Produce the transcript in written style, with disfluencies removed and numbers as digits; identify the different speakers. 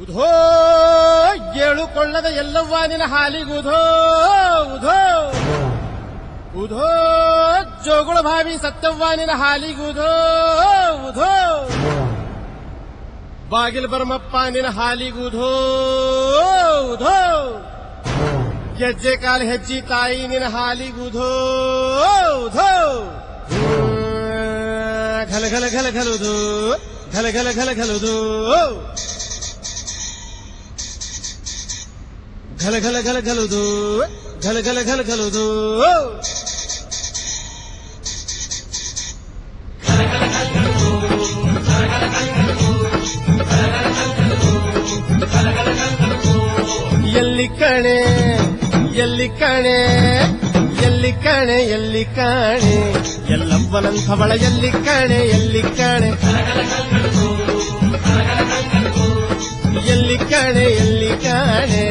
Speaker 1: ಉಧೋ ಏಳು ಕೊಳ್ಳದ ಎಲ್ಲವ್ವ ನಿನ್ನ ಹಾಲಿಗುಧೋ ಉಧೋ ಉಧೋ ಜೋಗುಳ ಭಾವಿ ಸತ್ತವ್ವ ನಿನ್ನ ಹಾಲಿಗುಧೋ ಉಧೋ ಬಾಗಿಲು ಬರಮಪ್ಪ ನಿನ್ನ ಹಾಲಿಗುಧೋ ಉಧೋ ಗೆಜ್ಜೆ ಕಾಲು ಹೆಜ್ಜಿ ತಾಯಿ ನಿನ್ನ ಹಾಲಿಗುಧೋ ಉಧೋ ಘಲ ಘಲ ಘಲ ಘಲುದು ಘಲ ಘಲ ಘಲ ಘಲುದು ಘಲ ಘಲ ಘಲ ಘಲುದು ಘಲ ಘಲ ಘಲ ಘಲುದು ಎಲ್ಲಿ ಕಣೆ ಎಲ್ಲಿ ಕಣೆ ಎಲ್ಲಿ ಕಣೆ ಎಲ್ಲಿ ಕಾಣೆ ಎಲ್ಲವ್ವನಂಥವಳ ಎಲ್ಲಿ ಕಣೆ ಎಲ್ಲಿ ಕಣೆ ಎಲ್ಲಿ ಕಣೆ ಎಲ್ಲಿ ಕಾಣೆ